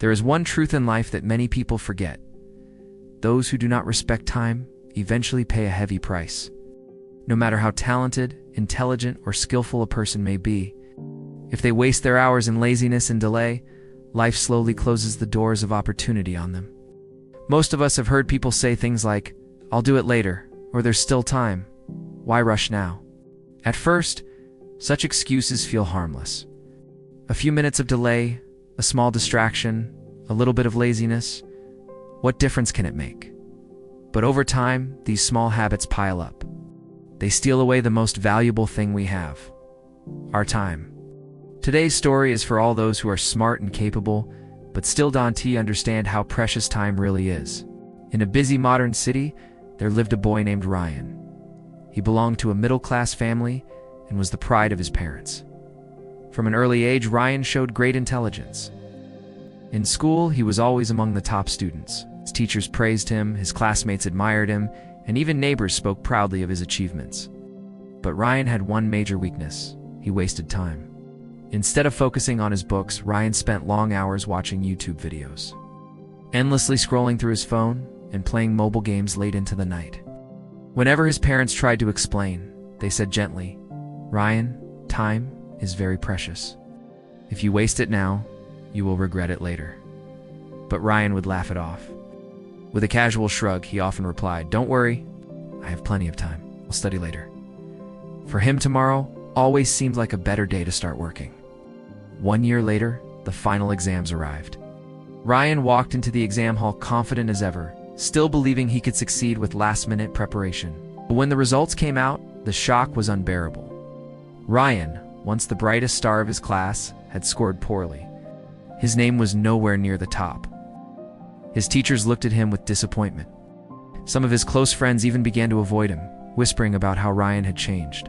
There is one truth in life that many people forget. Those who do not respect time eventually pay a heavy price. No matter how talented, intelligent, or skillful a person may be, if they waste their hours in laziness and delay, life slowly closes the doors of opportunity on them. Most of us have heard people say things like, "I'll do it later," or "There's still time. Why rush now?" At first, such excuses feel harmless. A few minutes of delay, a small distraction, a little bit of laziness, what difference can it make? But over time, these small habits pile up. They steal away the most valuable thing we have: our time. Today's story is for all those who are smart and capable, but still don't understand how precious time really is. In a busy modern city, there lived a boy named Ryan. He belonged to a middle-class family and was the pride of his parents. From an early age, Ryan showed great intelligence. In school, he was always among the top students. His teachers praised him, his classmates admired him, and even neighbors spoke proudly of his achievements. But Ryan had one major weakness: he wasted time. Instead of focusing on his books, Ryan spent long hours watching YouTube videos, endlessly scrolling through his phone and playing mobile games late into the night. Whenever his parents tried to explain, they said gently, "Ryan, time is very precious. If you waste it now, you will regret it later." But Ryan would laugh it off. With a casual shrug, he often replied, "Don't worry, I have plenty of time. I'll study later." For him, tomorrow always seemed like a better day to start working. 1 year later, the final exams arrived. Ryan walked into the exam hall confident as ever, still believing he could succeed with last-minute preparation. But when the results came out, the shock was unbearable. Ryan, once the brightest star of his class, had scored poorly. His name was nowhere near the top. His teachers looked at him with disappointment. Some of his close friends even began to avoid him, whispering about how Ryan had changed.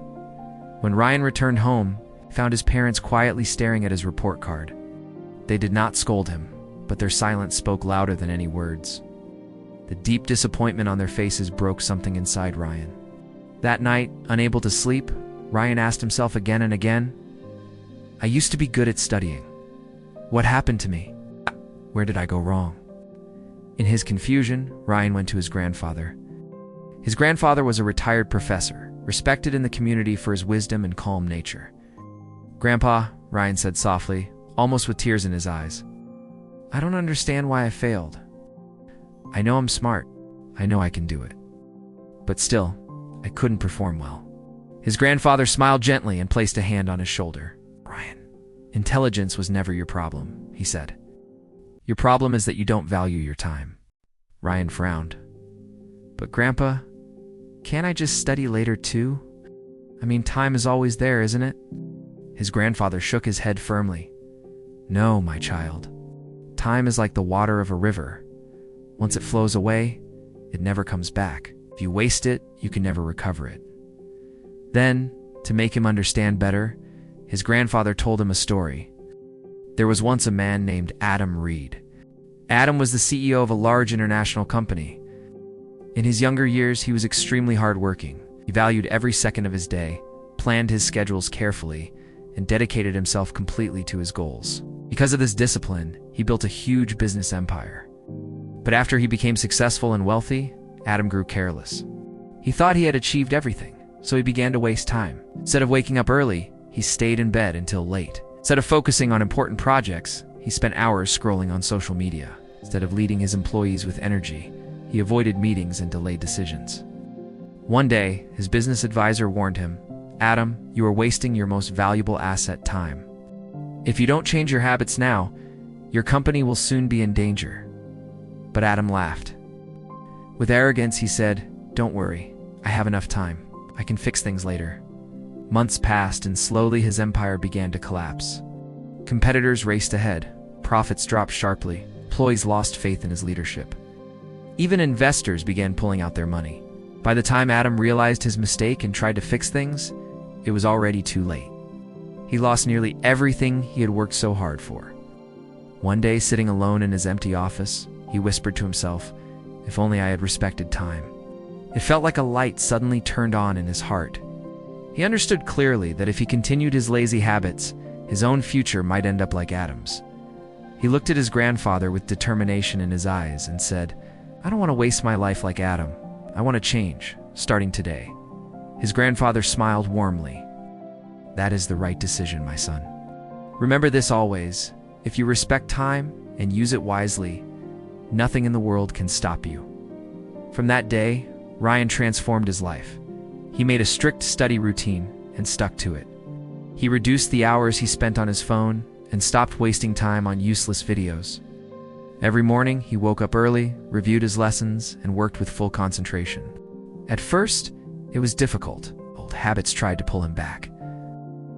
When Ryan returned home, he found his parents quietly staring at his report card. They did not scold him, but their silence spoke louder than any words. The deep disappointment on their faces broke something inside Ryan. That night, unable to sleep, Ryan asked himself again and again, "I used to be good at studying. What happened to me? Where did I go wrong?" In his confusion, Ryan went to his grandfather. His grandfather was a retired professor, respected in the community for his wisdom and calm nature. "Grandpa," Ryan said softly, almost with tears in his eyes, "I don't understand why I failed. I know I'm smart. I know I can do it. But still, I couldn't perform well." His grandfather smiled gently and placed a hand on his shoulder. "Ryan, intelligence was never your problem," he said. "Your problem is that you don't value your time." Ryan frowned. "But Grandpa, can't I just study later too? I mean, time is always there, isn't it?" His grandfather shook his head firmly. "No, my child. Time is like the water of a river. Once it flows away, it never comes back. If you waste it, you can never recover it." Then, to make him understand better, his grandfather told him a story. There was once a man named Adam Reed. Adam was the CEO of a large international company. In his younger years, he was extremely hardworking. He valued every second of his day, planned his schedules carefully, and dedicated himself completely to his goals. Because of this discipline, he built a huge business empire. But after he became successful and wealthy, Adam grew careless. He thought he had achieved everything, so he began to waste time. Instead of waking up early, he stayed in bed until late. Instead of focusing on important projects, he spent hours scrolling on social media. Instead of leading his employees with energy, he avoided meetings and delayed decisions. One day, his business advisor warned him, "Adam, you are wasting your most valuable asset, time. If you don't change your habits now, your company will soon be in danger." But Adam laughed. With arrogance, he said, "Don't worry, I have enough time. I can fix things later." Months passed, and slowly his empire began to collapse. Competitors raced ahead, profits dropped sharply, employees lost faith in his leadership. Even investors began pulling out their money. By the time Adam realized his mistake and tried to fix things, it was already too late. He lost nearly everything he had worked so hard for. One day, sitting alone in his empty office, he whispered to himself, "If only I had respected time." It felt like a light suddenly turned on in his heart. He understood clearly that if he continued his lazy habits, his own future might end up like Adam's. He looked at his grandfather with determination in his eyes and said, "I don't want to waste my life like Adam. I want to change, starting today." His grandfather smiled warmly. "That is the right decision, my son. Remember this always: if you respect time and use it wisely, nothing in the world can stop you." From that day, Ryan transformed his life. He made a strict study routine and stuck to it. He reduced the hours he spent on his phone and stopped wasting time on useless videos. Every morning, he woke up early, reviewed his lessons, and worked with full concentration. At first, it was difficult. Old habits tried to pull him back.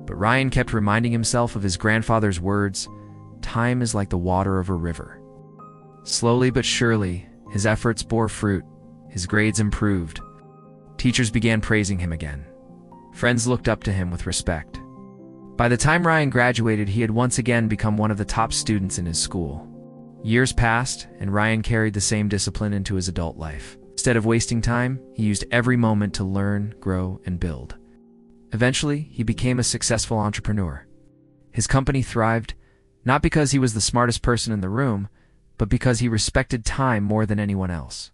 But Ryan kept reminding himself of his grandfather's words, "Time is like the water of a river." Slowly but surely, his efforts bore fruit. His grades improved. Teachers began praising him again. Friends looked up to him with respect. By the time Ryan graduated, he had once again become one of the top students in his school. Years passed, and Ryan carried the same discipline into his adult life. Instead of wasting time, he used every moment to learn, grow, and build. Eventually, he became a successful entrepreneur. His company thrived, not because he was the smartest person in the room, but because he respected time more than anyone else.